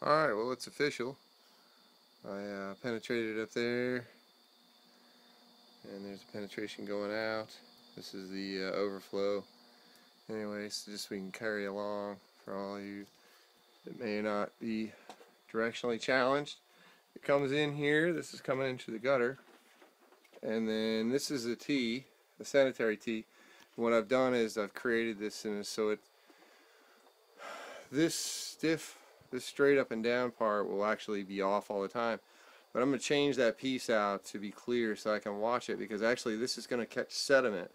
Alright, well, it's official. I penetrated up there, and there's a penetration going out. This is the overflow. Anyway, so just so we can carry along for all you that may not be directionally challenged. It comes in here, this is coming into the gutter, and then this is a tee, a sanitary tee. And what I've done is I've created this so this stiff, this straight up and down part will actually be off all the time. But I'm going to change that piece out to be clear so I can watch it, because actually this is going to catch sediment.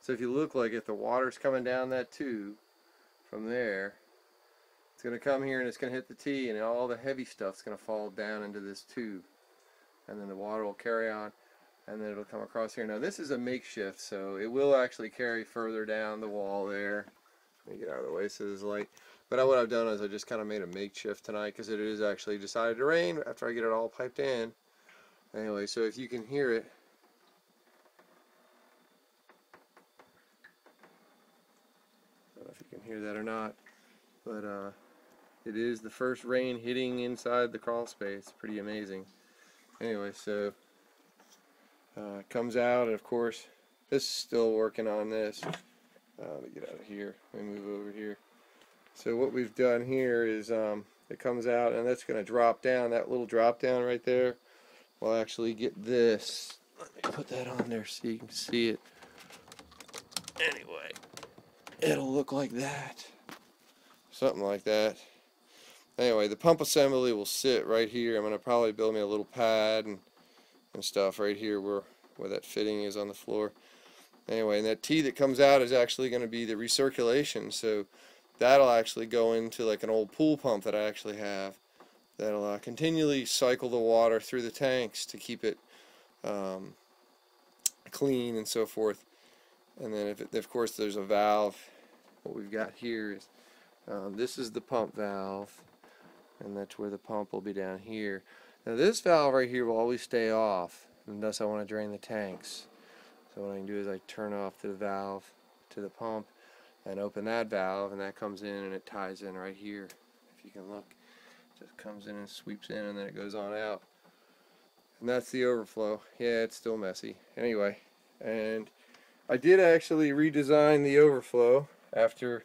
So if you look, like if the water's coming down that tube from there, it's going to come here and it's going to hit the tee, and all the heavy stuff's going to fall down into this tube. And then the water will carry on, and then it'll come across here. Now this is a makeshift, so it will actually carry further down the wall there. Let me get out of the way so there's light. But what I've done is I just kind of made a makeshift tonight, because it is actually decided to rain after I get it all piped in. Anyway, so if you can hear it, I don't know if you can hear that or not, but it is the first rain hitting inside the crawl space. Pretty amazing. Anyway, so it comes out, and of course this is still working on this. Let me get out of here. Let me move over here. So what we've done here is it comes out, and that's going to drop down. That little drop down right there will actually get this. Let me put that on there so you can see it. Anyway, it'll look like that. Something like that. Anyway, the pump assembly will sit right here. I'm going to probably build me a little pad and stuff right here where that fitting is on the floor. Anyway, and that tee that comes out is actually going to be the recirculation, so that'll actually go into like an old pool pump that I actually have. That'll continually cycle the water through the tanks to keep it clean and so forth. And then of course there's a valve. What we've got here is this is the pump valve, and that's where the pump will be down here. Now this valve right here will always stay off unless I want to drain the tanks. So what I can do is I turn off the valve to the pump and open that valve, and that comes in and it ties in right here. If you can look, it just comes in and sweeps in, and then it goes on out. And that's the overflow. Yeah, it's still messy. Anyway, and I did actually redesign the overflow after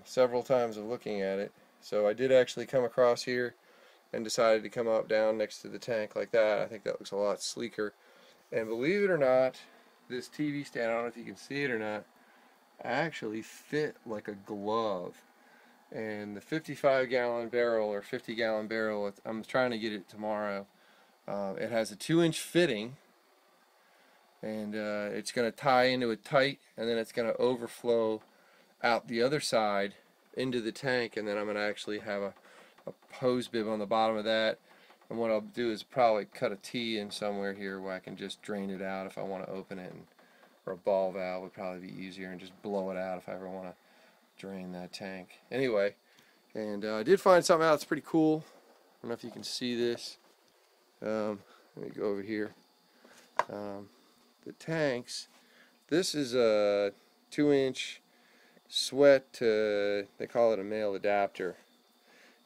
several times of looking at it. So I did actually come across here and decided to come up down next to the tank like that. I think that looks a lot sleeker. And believe it or not, this TV stand, I don't know if you can see it or not, actually fit like a glove. And the 55-gallon barrel or 50-gallon barrel, I'm trying to get it tomorrow. It has a 2-inch fitting, and it's going to tie into it tight, and then it's going to overflow out the other side into the tank, and then I'm going to actually have a hose bib on the bottom of that. And what I'll do is probably cut a T in somewhere here where I can just drain it out if I want to open it, or a ball valve would probably be easier, and just blow it out if I ever want to drain that tank. Anyway, and I did find something out that's pretty cool. I don't know if you can see this. Let me go over here. The tanks, this is a 2-inch sweat, they call it a male adapter.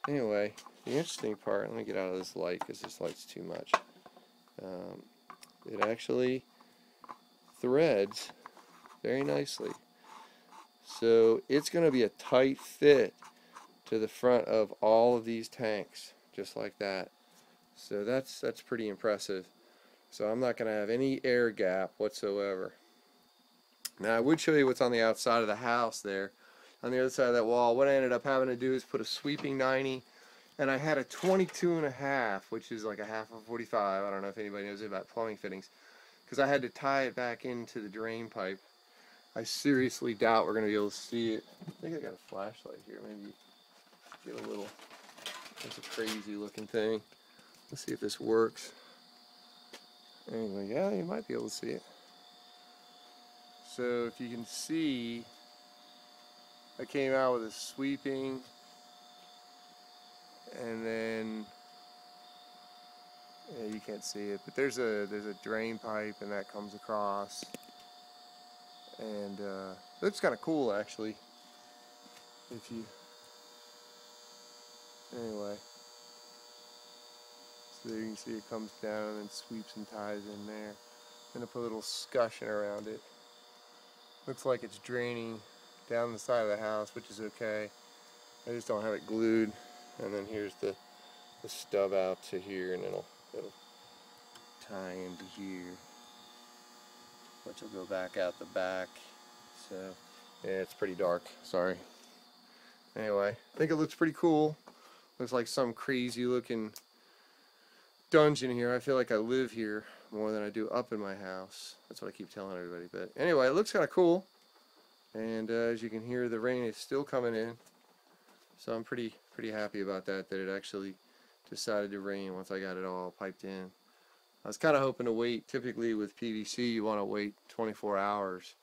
Anyway, the interesting part, let me get out of this light because this light's too much. It actually threads very nicely. So it's going to be a tight fit to the front of all of these tanks, just like that. So that's pretty impressive. So I'm not going to have any air gap whatsoever. Now I would show you what's on the outside of the house there. On the other side of that wall, what I ended up having to do is put a sweeping 90, and I had a 22.5, which is like a half of 45. I don't know if anybody knows about plumbing fittings, because I had to tie it back into the drain pipe. I seriously doubt we're going to be able to see it. I think I got a flashlight here. Maybe get a little. It's a crazy looking thing. Let's see if this works. Anyway, yeah, you might be able to see it. So if you can see, I came out with a sweeping, and then yeah, you can't see it, but there's a drain pipe, and that comes across, and it looks kind of cool actually. If you Anyway, so there you can see it comes down and then sweeps and ties in there. I'm going to put a little scutcheon around it. Looks like it's draining down the side of the house, which is okay. I just don't have it glued. And then here's the stub out to here, and it'll tie into here, which will go back out the back. So yeah, it's pretty dark, sorry. Anyway, I think it looks pretty cool. Looks like some crazy looking dungeon here. I feel like I live here more than I do up in my house. That's what I keep telling everybody. But anyway, it looks kind of cool. And as you can hear, the rain is still coming in. So I'm pretty happy about that it actually decided to rain once I got it all piped in. I was kind of hoping to wait. Typically with PVC you want to wait 24 hours.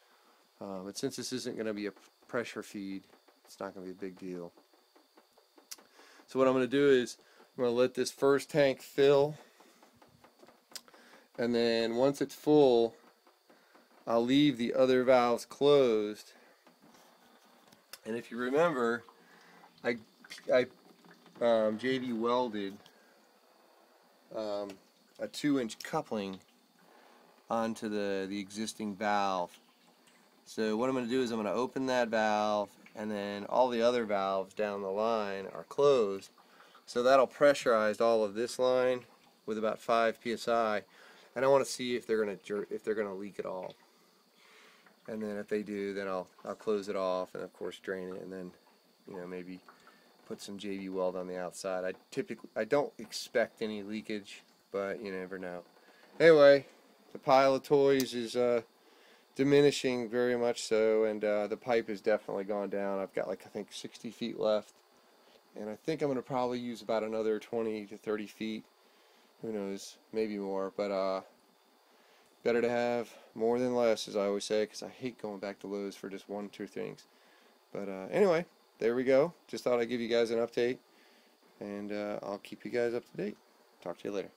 But since this isn't going to be a pressure feed, it's not going to be a big deal. So what I'm going to do is I'm going to let this first tank fill, and then once it's full I'll leave the other valves closed. And if you remember, I JV welded a 2-inch coupling onto the existing valve. So what I'm going to do is I'm going to open that valve, and then all the other valves down the line are closed. So that'll pressurize all of this line with about 5 psi, and I want to see if they're going to leak at all. And then if they do, then I'll close it off and of course drain it, and then maybe put some JV weld on the outside. I don't expect any leakage, but you never know. Anyway, the pile of toys is diminishing very much so, and the pipe has definitely gone down. I've got like I think 60 feet left, and I think I'm going to probably use about another 20 to 30 feet. Who knows, maybe more, but better to have more than less, as I always say, because I hate going back to Lowe's for just 1 or 2 things. But anyway, there we go. Just thought I'd give you guys an update, and I'll keep you guys up to date. Talk to you later.